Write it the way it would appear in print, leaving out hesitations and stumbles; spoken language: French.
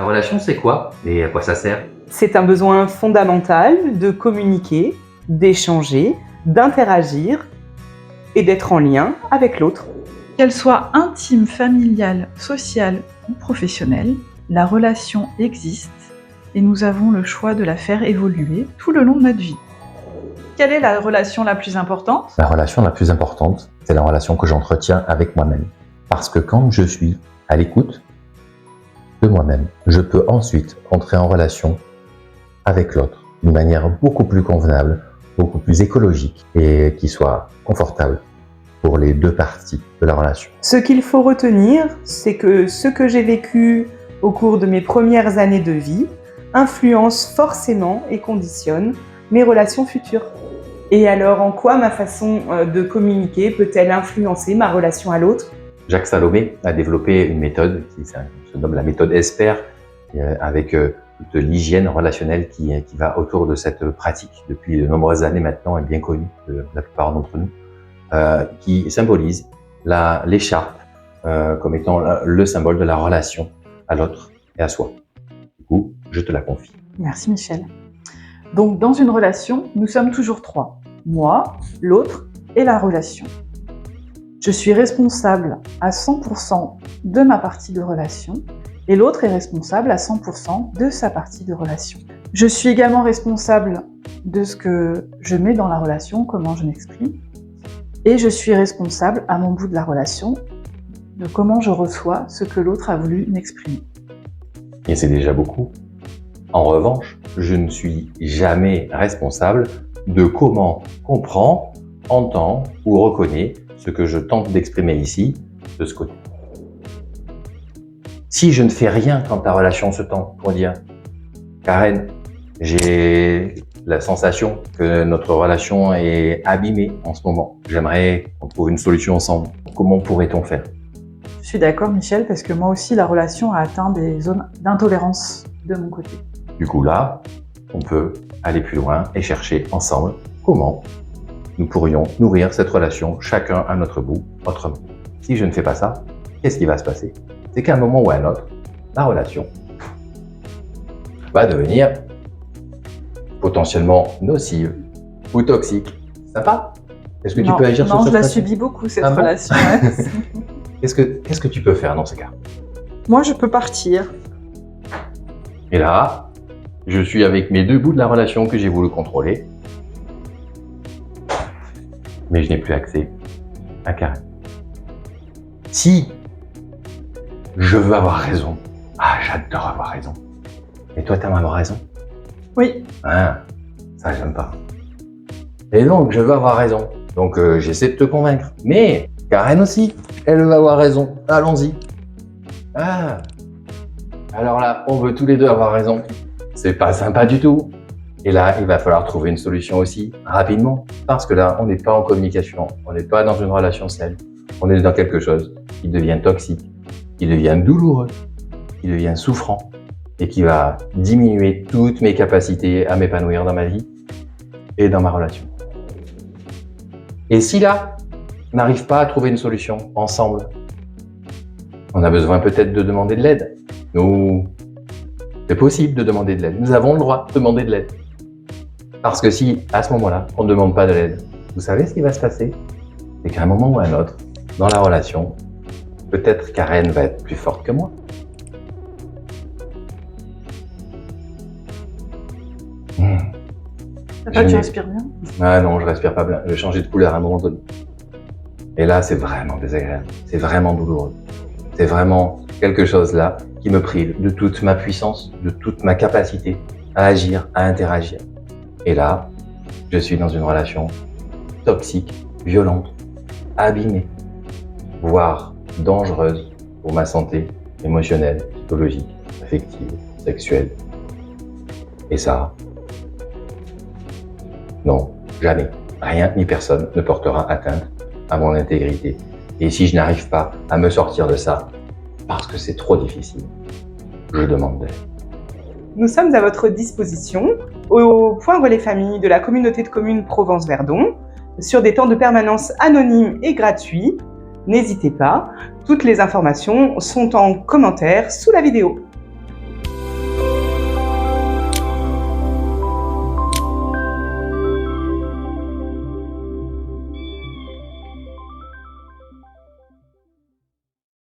La relation, c'est quoi et à quoi ça sert? C'est un besoin fondamental de communiquer, d'échanger, d'interagir et d'être en lien avec l'autre. Qu'elle soit intime, familiale, sociale ou professionnelle, la relation existe et nous avons le choix de la faire évoluer tout le long de notre vie. Quelle est la relation la plus importante? La relation la plus importante, c'est la relation que j'entretiens avec moi-même. Parce que quand je suis à l'écoute de moi-même, je peux ensuite entrer en relation avec l'autre d'une manière beaucoup plus convenable, beaucoup plus écologique et qui soit confortable pour les deux parties de la relation. Ce qu'il faut retenir, c'est que ce que j'ai vécu au cours de mes premières années de vie influence forcément et conditionne mes relations futures. Et alors, en quoi ma façon de communiquer peut-elle influencer ma relation à l'autre? Jacques Salomé a développé une méthode qui se nomme la méthode ESPER, avec toute l'hygiène relationnelle qui va autour de cette pratique depuis de nombreuses années maintenant et bien connue de la plupart d'entre nous, qui symbolise l'écharpe comme étant le symbole de la relation à l'autre et à soi. Du coup, je te la confie. Merci Michel. Donc dans une relation, nous sommes toujours trois. Moi, l'autre et la relation. Je suis responsable à 100% de ma partie de relation et l'autre est responsable à 100% de sa partie de relation. Je suis également responsable de ce que je mets dans la relation, comment je m'exprime, et je suis responsable à mon bout de la relation de comment je reçois ce que l'autre a voulu m'exprimer. Et c'est déjà beaucoup. En revanche, je ne suis jamais responsable de comment comprend, entend ou reconnaît ce que je tente d'exprimer ici, de ce côté. Si je ne fais rien quand la relation se tend pour dire « Karen, j'ai la sensation que notre relation est abîmée en ce moment. J'aimerais qu'on trouve une solution ensemble. Comment pourrait-on faire ?» Je suis d'accord Michel, parce que moi aussi la relation a atteint des zones d'intolérance de mon côté. Du coup là, on peut aller plus loin et chercher ensemble comment nous pourrions nourrir cette relation, chacun à notre bout, autrement. Si je ne fais pas ça, qu'est-ce qui va se passer? C'est qu'à un moment ou à un autre, la relation va devenir potentiellement nocive ou toxique. Sympa? Est-ce que tu peux agir sur cette Non, je la relation? subis beaucoup cette Ah bon? relation. Ouais. Qu'est-ce que tu peux faire dans ce cas? Moi, je peux partir. Et là, je suis avec mes deux bouts de la relation que j'ai voulu contrôler, mais je n'ai plus accès à Karen. Si je veux avoir raison, j'adore avoir raison. Et toi, t'aimes avoir raison? Oui. Ça, j'aime pas. Et donc, je veux avoir raison. Donc, j'essaie de te convaincre. Mais Karen aussi, elle veut avoir raison. Allons-y. Alors là, on veut tous les deux avoir raison. C'est pas sympa du tout. Et là, il va falloir trouver une solution aussi, rapidement. Parce que là, on n'est pas en communication. On n'est pas dans une relation saine. On est dans quelque chose qui devient toxique, qui devient douloureux, qui devient souffrant et qui va diminuer toutes mes capacités à m'épanouir dans ma vie et dans ma relation. Et si là, on n'arrive pas à trouver une solution ensemble, on a besoin peut-être de demander de l'aide. C'est possible de demander de l'aide. Nous avons le droit de demander de l'aide. Parce que si, à ce moment-là, on ne demande pas de l'aide, vous savez ce qui va se passer? C'est qu'à un moment ou à un autre, dans la relation, peut-être Karen va être plus forte que moi. Tu respires bien? Non, je respire pas bien. Je vais changer de couleur à un moment donné. Et là, c'est vraiment désagréable. C'est vraiment douloureux. C'est vraiment quelque chose là qui me prive de toute ma puissance, de toute ma capacité à agir, à interagir. Et là, je suis dans une relation toxique, violente, abîmée, voire dangereuse pour ma santé émotionnelle, psychologique, affective, sexuelle. Et ça, non, jamais, rien ni personne ne portera atteinte à mon intégrité. Et si je n'arrive pas à me sortir de ça, parce que c'est trop difficile, je demande d'aide. Nous sommes à votre disposition au point relais famille de la communauté de communes Provence-Verdon sur des temps de permanence anonymes et gratuits. N'hésitez pas, toutes les informations sont en commentaire sous la vidéo.